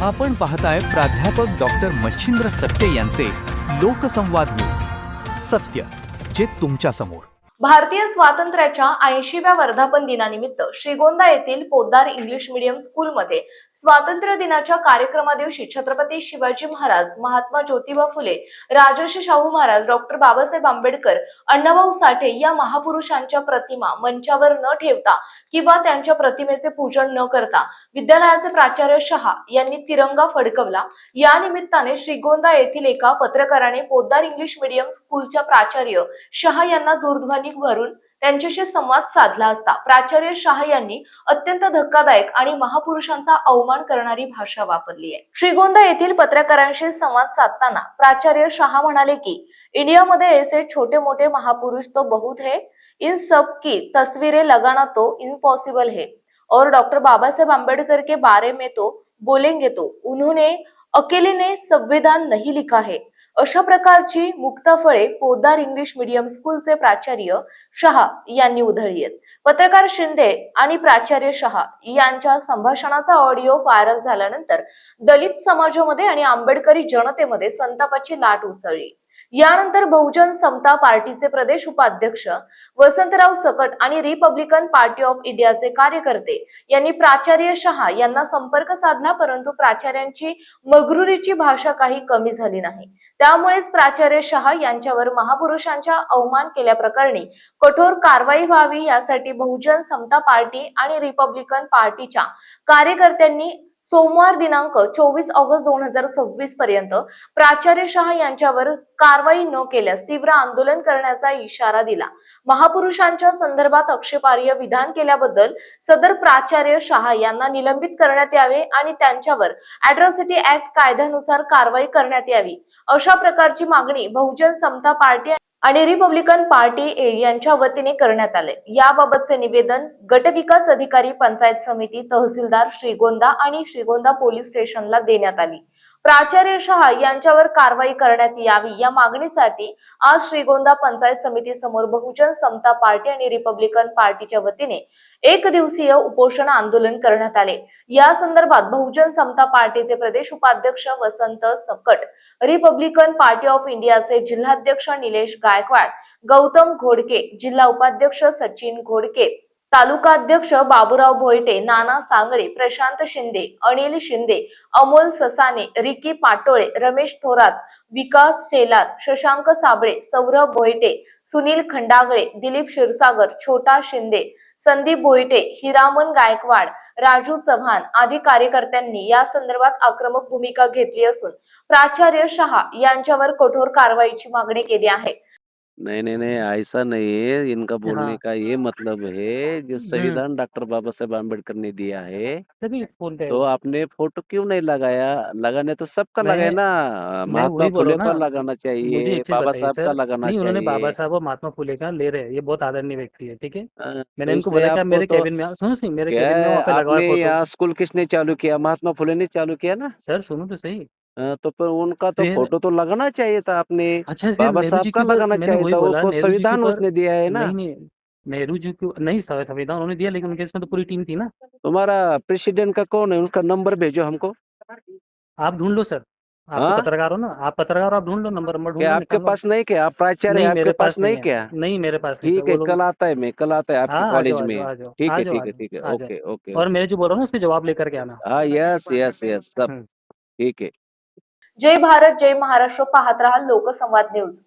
आपण पाहताय प्राध्यापक डॉक्टर मच्छिंद्र सत्य यांचे लोकसंवाद न्यूज. सत्य जे तुमच्या समोर. भारतीय स्वातंत्र्याच्या 80व्या वर्धापन दिनानिमित्त श्रीगोंदा येथील पोद्दार इंग्लिश मीडियम स्कूलमध्ये स्वातंत्र्य दिनाच्या कार्यक्रमादिवशी छत्रपती शिवाजी महाराज, महात्मा ज्योतिबा फुले, राजर्षी शाहू महाराज, डॉक्टर बाबासाहेब आंबेडकर, अण्णाभाऊ साठे या महापुरुषांच्या प्रतिमा मंचावर न ठेवता किंवा त्यांच्या प्रतिमेचे पूजन न करता विद्यालयाचे प्राचार्य शहा यांनी तिरंगा फडकवला. या निमित्ताने श्रीगोंदा येथील एका पत्रकाराने पोद्दार इंग्लिश मीडियम स्कूलच्या प्राचार्य शहा यांना दूरध्वनी वरून त्यांच्याशी संवाद साधला असता प्राचार्य शहा यांनी अत्यंत धक्कादायक आणि महापुरुषांचा अवमान करणारी भाषा वापरली आहे. श्रीगोंदा येथील पत्रकारांशी संवाद साधताना प्राचार्य शहा म्हणाले की इंडियामध्ये ऐसे छोटे मोठे महापुरुष तो बहुत है, इन सब की तस्वीरें लगाना तो इम्पॉसिबल है और डॉक्टर बाबासाहेब आंबेडकर के बारे में तो बोलेंगे तो उन्होंने अकेले ने संविधान नहीं लिखा है. अशा प्रकारची मुक्ताफळे पोद्दार इंग्लिश मीडियम स्कूलचे प्राचार्य शहा यांनी उधळली आहेत. पत्रकार शिंदे आणि प्राचार्य शहा यांच्या संभाषणाचा ऑडिओ व्हायरल झाल्यानंतर दलित समाजामध्ये आणि आंबेडकरी जनतेमध्ये संतापाची लाट उसळली. यानंतर बहुजन समता पार्टीचे प्रदेश उपाध्यक्ष वसंतराव सकट आणि रिपब्लिकन पार्टी ऑफ इंडियाचे कार्यकर्ते यांनी प्राचार्य शहा यांना संपर्क साधला, परंतु प्राचार्यांची मगरुरीची भाषा काही कमी झाली नाही. त्यामुळेच प्राचार्य शहा यांच्यावर महापुरुषांच्या अवमान केल्याप्रकरणी कठोर कारवाई व्हावी यासाठी बहुजन समता पार्टी आणि रिपब्लिकन पार्टीच्या कार्यकर्त्यांनी सोमवार दिनांक 24 ऑगस्ट 2026 पर्यंत प्राचार्य शहा यांच्यावर कारवाई न केल्यास तीव्र आंदोलन करण्याचा इशारा दिला. महापुरुषांच्या संदर्भात आक्षेपार्ह विधान केल्याबद्दल सदर प्राचार्य शहा यांना निलंबित करण्यात यावे आणि त्यांच्यावर अॅट्रॉसिटी ऍक्ट कायद्यानुसार कारवाई करण्यात यावी, अशा प्रकारची मागणी बहुजन समता पार्टी आणि रिपब्लिकन पार्टी यांच्या वतीने करण्यात आले. याबाबतचे निवेदन गटविकास अधिकारी, पंचायत समिती, तहसीलदार श्रीगोंदा आणि श्रीगोंदा पोलीस स्टेशनला देण्यात आली. प्राचार्य शहा यांच्यावर कारवाई करण्यात यावी या मागणीसाठी आज श्रीगोंदा पंचायत समिती समोर बहुजन समता पार्टी आणि रिपब्लिकन पार्टीच्या वतीने एक दिवसीय उपोषण आंदोलन करण्यात आले. या संदर्भात बहुजन समता पार्टीचे प्रदेश उपाध्यक्ष वसंत सकट, रिपब्लिकन पार्टी ऑफ इंडियाचे जिल्हाध्यक्ष निलेश गायकवाड, गौतम घोडके, जिल्हा उपाध्यक्ष सचिन घोडके, तालुका अध्यक्ष बाबूराव भोयटे, नाना सांगळे, प्रशांत शिंदे, अनिल शिंदे, अमोल ससाने, रिकी पाटोळे, रमेश थोरात, विकास शेलार, शशांक साबळे, सौरभ भोयटे, सुनील खंडागळे, दिलीप क्षीरसागर, छोटा शिंदे, संदीप भोयटे, हिरामन गायकवाड, राजू चव्हाण आदी कार्यकर्त्यांनी या संदर्भात आक्रमक भूमिका घेतली असून प्राचार्य शहा यांच्यावर कठोर कारवाईची मागणी केली आहे. नहीं नहीं नहीं, ऐसा नहीं है। इनका बोलने हाँ। का ये मतलब है, जो संविधान डॉक्टर बाबा साहेब आम्बेडकर ने दिया है, तभी बोलते हैं तो आपने फोटो क्यों नहीं लगाया? लगाने तो सबका मैं लगाए ना। मैं महात्मा वही बोल फुले रहा का हूँ ना, लगाना मुझे चाहिए, एक चीज बाबा बताइए साहब का सर, लगाना नहीं उन्होंने बाबा चाहिए। साहब और महात्मा फुले का ले रहे हैं, ये बहुत आदरणीय व्यक्ति है, ठीक है। मैंने तो इनको इससे बोला कि आप आपको मेरे तो केबिन में सुनो सी मेरे क्या केबिन में वहाँ पे लगवाए आपने फोटो। यहाँ स्कूल किसने चालू किया? महात्मा फुले ने चालू किया ना। सर सुनो तो सही। तो पर उनका तो फिर फोटो तो लगाना चाहिए था आपने। अच्छा, फिर बाबा नेहरू साहब जी का के ऊपर लगाना मैंने चाहिए वही था, बोला, वो नेहरू जी के संविधान ऊपर उसने दिया है ना। नहीं नेहरू जी के नहीं संविधान उन्होंने दिया, लेकिन उनके इसमें तो पूरी टीम थी ना। तुम्हारा प्रेसिडेंट का कौन है? उसका नंबर भेजो हमको। आप ढूंढ लो सर, आप तो हाँ? पत्रकार हो ना, आप पत्रकार हो, आप ढूंढ लो नंबर ढूंढ क्या लो, आपके निकाल लो। पास नहीं? क्या आप प्राचार्य नहीं आपके मेरे पास पास नहीं नहीं है, क्या? नहीं मेरे पास नहीं सर, ठीक है, वो कल लोग। आता है, मैं कल आता है आपके हाँ आ कॉलेज जाओ आ में। जाओ आ जाओ ठीक आ है जाओ ठीक आ है जाओ ठीक है, आ जाओ। ओके ओके और ओके। मैं जो बोल रहा हूँ उसके जवाब लेकर के आना। हाँ, यस यस यस, सब हम्म। ठीक है। जय भारत, जय महाराष्ट्र. पाहत रहा लोकसंवाद न्यूज.